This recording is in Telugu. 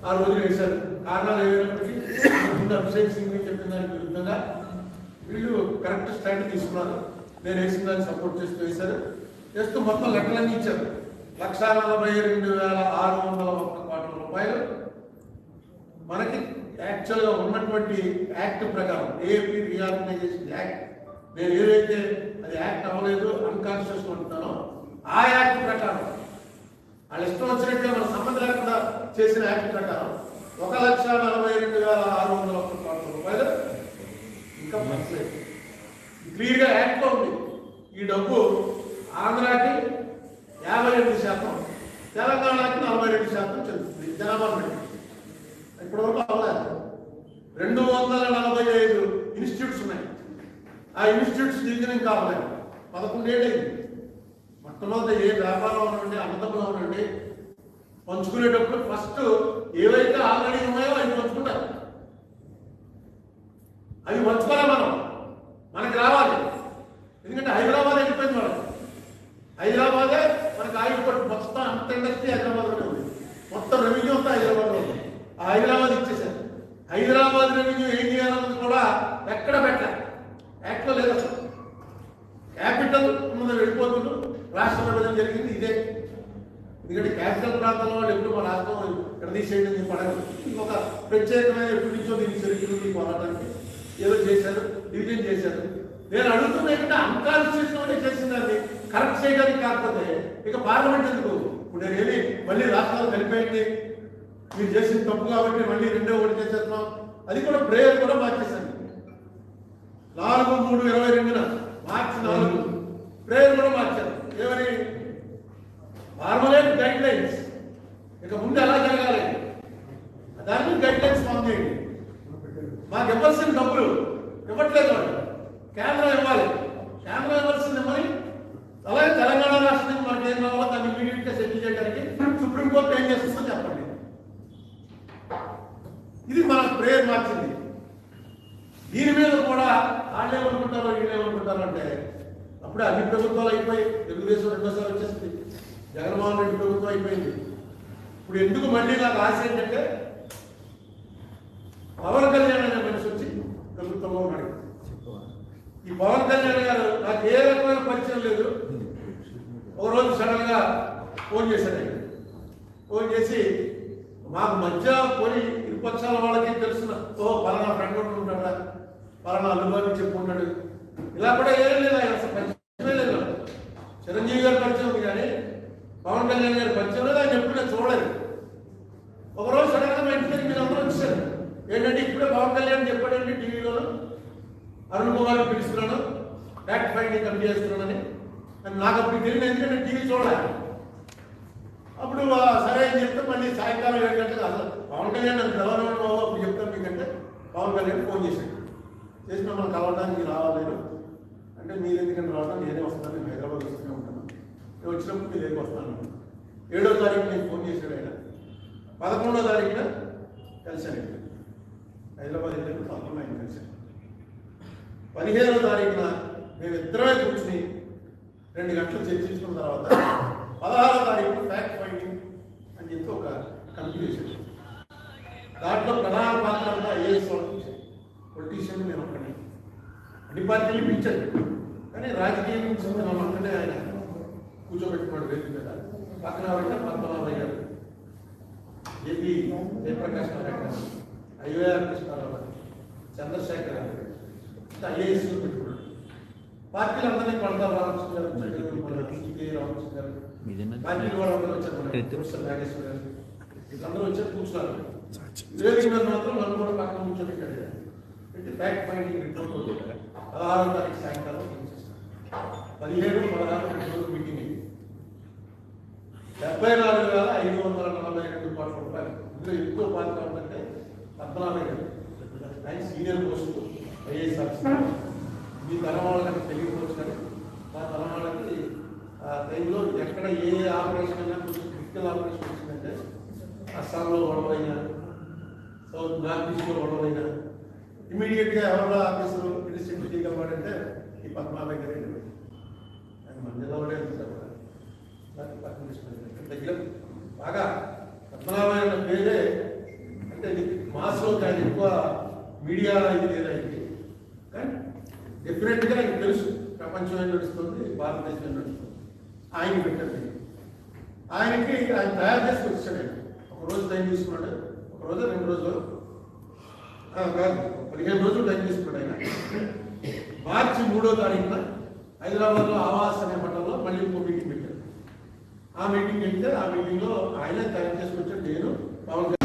ఆ రోజు వేశారు. కారణాలు ఏమైనప్పటికీ ముందు అభిషేక్ సింగ్ చెప్పిన దానికి విరుద్ధంగా వీళ్ళు కరెక్ట్ స్టాండ్ తీసుకున్నారు. నేను వేసిన దాన్ని సపోర్ట్ చేస్తూ వేశారు. చేస్తూ మొత్తం లెక్కలన్నీ ఇచ్చారు. 1,42,601 కోట్ల రూపాయలు మనకి యాక్చువల్గా ఉన్నటువంటి యాక్ట్ ప్రకారం ఏపీ రీఆర్గనైజేషన్ యాక్ట్, నేను ఏదైతే అది యాక్ట్ అవ్వలేదు అన్కాన్స్టిట్యూషన్ ఉంటున్నానో ఆ యాక్ట్ ప్రకారం వాళ్ళు ఇష్టం వచ్చినట్టుగా మన సంబంధం లేకుండా చేసిన యాక్ట్ ప్రకారం 1,42,601 కోట్ల రూపాయలు ఇంకా మంచిది క్లియర్గా యాక్ట్లో ఉంది. ఈ డబ్బు ఆంధ్రాకి 52%, తెలంగాణకి 42% చెందుతుంది జనాభా బట్టి. ఇప్పటివరకు అవ్వలేదు. 245 ఇన్స్టిట్యూట్స్ ఉన్నాయి. ఆ ఇన్స్టిట్యూట్స్ దిగిన ఇంకా అవ్వలేదు. 11 ఏళ్ళు అయింది. మొట్టమొదటి ఏ వ్యాపారం ఉండండి, అన్నదమ్ములు ఉండండి, పంచుకునేటప్పుడు ఫస్ట్ ఏవైతే ఆల్రెడీ ఉన్నాయో అవి పంచుకుంటారు. అవి పంచుకోవాలి మనకి రావాలి. ఎందుకంటే హైదరాబాద్ వెళ్ళిపోయింది మనకి. హైదరాబాదే మనకి ఆయుధ పట్టు మొత్తం అంత ఇండస్ట్రీ హైదరాబాద్లోనే ఉంది. మొత్తం రెవెన్యూ అంతా హైదరాబాద్లో ఉంది. ఆ హైదరాబాద్ ఇచ్చేసారు. హైదరాబాద్ రెవెన్యూ ఏం చేయాలన్నది కూడా ఎక్కడ పెట్టాలి, యాక్ట్లో లేదు. అసలు క్యాపిటల్ ఉన్నది వెళ్ళిపోతుంది. రాష్ట్ర విభజన జరిగింది ఇదే. ఎందుకంటే క్యాపిటల్ ప్రాంతంలో వాళ్ళు ఎప్పుడు మా రాష్ట్రం ఇక్కడ తీసేయండి పడదు. ఇంకొక ప్రత్యేకమైన ఎప్పటి నుంచో దీనికి చరిత్రని పోరాటానికి ఏదో చేశారు, డివిజన్ చేశారు. నేను అడుగుతున్నా ఏంటంటే అన్కాన్స్టిట్యూషన్లోనే చేసిందాన్ని కరెక్ట్ చేయడానికి కాకపోతే ఇక పార్లమెంట్ ఎందుకు? ఇప్పుడు నేను వెళ్ళి మళ్ళీ రాష్ట్రాలు కలిపేయండి, మీరు చేసిన తప్పు కాబట్టి మళ్ళీ రెండో ఒకటి చేసేస్తున్నాం. అది కూడా ప్రేయర్ కూడా మార్చేశాను. 4/3/22 మార్చి 4 ప్రేయర్ కూడా మార్చారు. ఏమని? ఫార్మలేట్ గైడ్ లైన్స్, ఇక ముందు ఎలా జరగాలి దాని మీద గైడ్ లైన్స్ ఫామ్ చేయండి. మాకు ఇవ్వాల్సిన డబ్బులు ఇవ్వట్లేదు వాళ్ళు, కేంద్రం ఇవ్వాలి. కేంద్రం ఇవ్వాల్సింది ఇవ్వాలి. అలాగే తెలంగాణ రాష్ట్రానికి మనకి ఏం కావాలో దాన్ని ఇమీడియట్ గా సెటిల్ చేయడానికి సుప్రీంకోర్టు ఏం చేస్తుందో చెప్పండి. ఇది మన ప్రేయర్ మార్చింది. దీని మీద కూడా వాళ్ళు ఏమనుకుంటారో వీళ్ళు ఏమనుకుంటారో అంటే అప్పుడే అన్ని ప్రభుత్వాలు అయిపోయి తెలుగుదేశం రెండోసారి వచ్చేసింది, జగన్మోహన్ రెడ్డి ప్రభుత్వం అయిపోయింది. ఇప్పుడు ఎందుకు మళ్ళీ నాకు ఆశ ఏంటంటే పవన్ కళ్యాణ్ అనే మనిషి వచ్చి ప్రభుత్వంలో ఉన్నాడు. ఈ పవన్ కళ్యాణ్ గారు నాకు ఏ రకమైన పరిచయం లేదు. ఒకరోజు సడన్ గా ఫోన్ చేశాడు. ఫోన్ చేసి మాకు మధ్య పోయి ఇరుపక్షాల వాళ్ళకి తెలుసిన పలానా ఫ్రెండ్ ఉంటాడా, పలానా అనుభవాన్ని చెప్పుకుంటాడు. ఇలా కూడా ఏం లేదు, ఆయన అసలు పరిచయమే లేదు. చిరంజీవి గారి పరిచయం ఉంది కానీ పవన్ కళ్యాణ్ గారి పరిచయం లేదు. ఆయన ఎప్పుడు నేను చూడలేదు. ఒకరోజు సడన్ గా మా ఇంటి దగ్గర మీరు అందరూ వచ్చారు. ఏంటంటే ఇప్పుడే పవన్ కళ్యాణ్ చెప్పాడండి టీవీలో అరుణ్ కుమార్ పిలుస్తున్నాను, ఫ్యాక్ట్ ఫైండింగ్ కమిటీ చేస్తున్నానని. నాకు అప్పుడు తెలియదు, ఎందుకంటే టీవీ చూడాలి. అప్పుడు సరే అని చెప్తే మళ్ళీ సాయంకాలం 7 గంటలకు అసలు పవన్ కళ్యాణ్ నాకు తెలవడం బాబు అప్పుడు చెప్తాను మీకంటే పవన్ కళ్యాణ్ ఫోన్ చేశాడు. చేసి మమ్మల్ని కలవడానికి రావాలి అంటే మీరు ఎందుకంటే రావడం నేనే వస్తాను, నేను హైదరాబాద్ వస్తూనే ఉంటాను, నేను వచ్చినప్పుడు మీరు ఏం వస్తాను. 7వ తారీఖు నేను ఫోన్ చేశాడు ఆయన. 11వ తారీఖున కలిశాను. హైదరాబాద్ వెళ్ళి 11 ఆయన కలిశాను. 15వ తారీఖున మేము ఇద్దరమే కూర్చుని 2 గంటలు చర్చించుకున్న తర్వాత 16వ తారీఖు ఫ్యాక్ట్ ఫైండింగ్ అని చెప్పి ఒక కమిటీ చేశాడు. దాంట్లో ప్రధాన పాత్ర అంతా ఐఏఎస్ పొలిటీషియన్ నేను ఒక్కడే. అన్ని పార్టీలు పిలిచాడు కానీ రాజకీయం నుంచి ఒక్కడే ఆయన కూర్చోబెట్టుకున్నాడు వేదిక మీద. పక్కన ఎవరంటే పద్మనాభయ్య గారు, ఏపీ జయప్రకాష్ నారాయణ గారు, ఐవైఆర్ కృష్ణారావు గారు, చంద్రశేఖర్ గారు, ఐఏఎస్ పెట్టుకున్నాడు. పార్టీలు అందరినీ కొడతారు. రామకృష్ణ గారు, రామకృష్ణ గారు, పార్టీలు కూడా అందరూ వచ్చారు. ప్రొఫెసర్ నాగేశ్వర గారు వీళ్ళందరూ వచ్చారు, కూర్చున్నారు. వేదిక మీద మాత్రం నన్ను కూడా పక్కన కూర్చోబెట్టాడు. పెట్టి ఫ్యాక్ట్ ఫైండింగ్ రిపోర్ట్ 16వ తారీఖు సాయంకాలం 17, 16 మీటింగ్ అయింది. 74,542 కోట్ల రూపాయలు. ఇందులో ఎక్కువ పాత్ర ఉందంటే పద్మనాభయ్య గారు. ఆయన సీనియర్ పోస్టు ఐఏఎస్ ఆఫీసర్. మీ తరం వాళ్ళకి తెలియకపోవచ్చు కానీ మా తరం వాళ్ళకి ఆ టైంలో ఎక్కడ ఏ ఆపరేషన్ అయినా కొంచెం క్రిటికల్ ఆపరేషన్ వచ్చిందంటే అస్సాంలో గొడవైనా, సౌత్ నార్త్ ఈస్ట్లో గొడవైనా ఇమీడియట్గా ఎవరో ఆఫీసరు ఇన్వెస్టిగేట్ చేయగలవాడంటే ఈ పద్మనాభయ్య గారు. ఆయన మన జిల్లాలోనే దగ్గర బాగా పద్మనాభయ్య పేరే మీడియా ఇది లేదా ఇది, కానీ డెఫినెట్గా ఆయనకు తెలుసు ప్రపంచం ఏం నడుస్తుంది, భారతదేశం ఏం నడుస్తుంది. ఆయన పెట్టండి, ఆయనకి ఆయన తయారు చేసి వచ్చాడు. ఆయన ఒక రోజు టైం తీసుకున్నాడు, ఒక రోజు 2 రోజులు కాదు 15 రోజులు టైం తీసుకున్నాడు. ఆయన మార్చి 3వ తారీఖున హైదరాబాద్లో ఆవాస్ అనే మండలంలో మళ్ళీ ఇంకో మీటింగ్ పెట్టారు. ఆ మీటింగ్ వెళ్తే ఆ మీటింగ్లో ఆయన తయారు చేసుకొచ్చాడు. నేను పవన్